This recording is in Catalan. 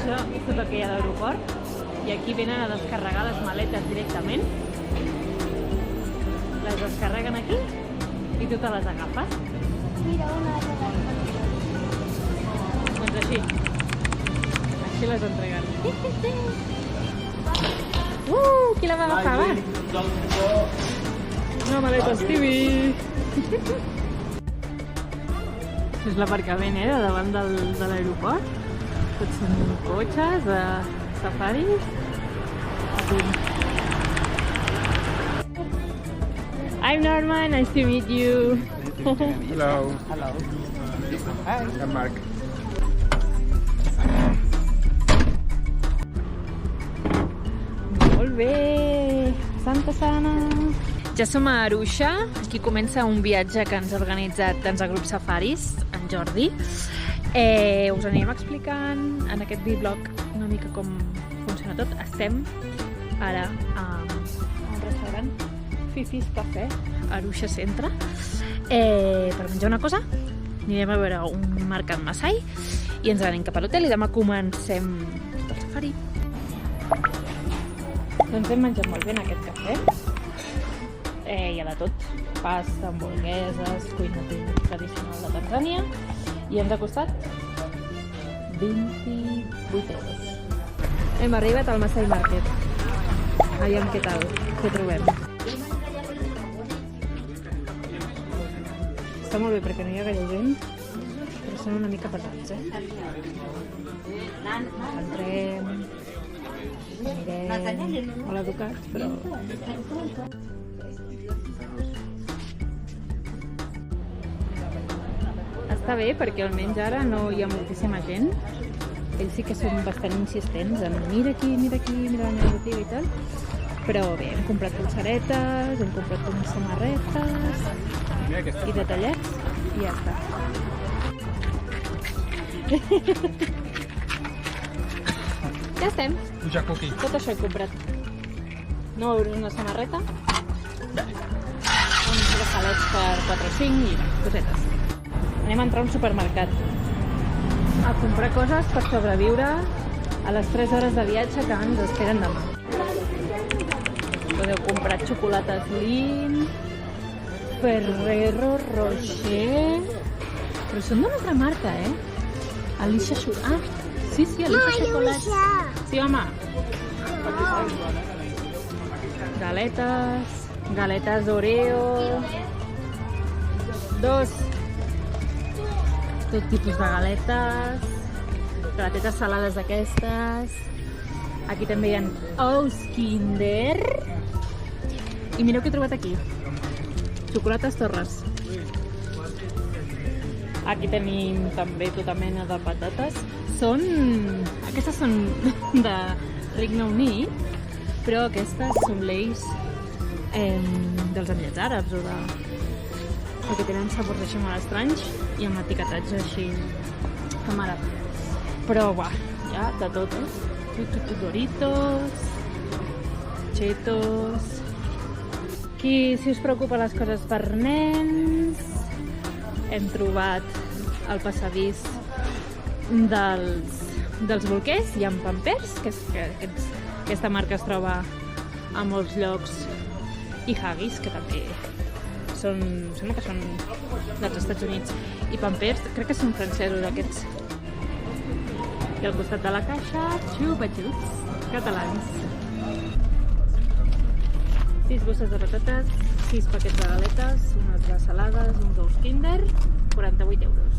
això és tot el que hi ha a l'aeroport. I aquí venen a descarregar les maletes directament. Les descarreguen aquí i tu te les agafes. Mira, una de les maletes. Doncs així. Així les entreguen. Qui la va agafar, va? Una maleta Stevie! Això és l'aparcament, de davant de l'aeroport. Tots són cotxes de safaris. I'm Norma, nice to meet you. Hello. Hello. Hi. I'm Mark. Molt bé! Santa Sana! Ja som a Arusha. Aquí comença un viatge que ens ha organitzat el grup Safaris, en Jordi. Us anirem explicant en aquest vlog una mica com funciona tot. Estem ara a un restaurant, Fifi's Café, a Arusha Centre, per menjar una cosa. Anirem a veure un mercat Masai i ens anem cap a l'hotel i demà comencem el safari. Doncs hem menjat molt bé en aquest cafè. Hi ha de tot. Pasta, hamburgueses, cuina tradicional de Tanzània. I ens ha costat 28 euros. Hem arribat al Masai Market. Aviam què tal, què trobem. Està molt bé perquè no hi ha gaire gent, però són una mica pesats, Entrem, mirem, molt educats, però... Està bé perquè almenys ara no hi ha moltíssima gent. Ells sí que són bastant insistents en mira aquí, mira la meva botiga i tal. Però bé, hem comprat polseretes, hem comprat unes samarretes i detallets i ja està. Ja estem. Puja cookie. Tot això he comprat. 9 euros una samarreta, uns braçalets per 4 o 5 i cosetes. Anem a entrar a un supermercat a comprar coses per sobreviure a les 3 hores de viatge que ens esperen demà. Podeu comprar xocolates Lindt, Ferrero Rocher... Però són d'una altra marca, Alicia Chocolate. Sí, Alicia Chocolate. Sí, home. Galetes Oreo. 2. Tot tipus de galetes salades d'aquestes. Aquí també hi ha ous Kinder. I mireu què he trobat aquí. Xocolates Torres. Aquí tenim també tota mena de patates. Aquestes són de Regne Unit, però aquestes són Lays dels Emirats Àrabs o de... perquè tenen sabors així molt estranys i amb etiquetatge així com àrab. Però, ja, de tot, Doritos, Cheetos... Aquí, si us preocupa les coses per nens, hem trobat el passadís dels bolquers. Hi ha Pampers, que aquesta marca es troba a molts llocs, i Huggies, que també sembla que són dels Estats Units, i Pampers, crec que són francesos aquests. I al costat de la caixa, xupa-xups catalans. 6 bosses de patates, 6 paquets de galetes, unes de salades, uns ous Kinder, 48 euros.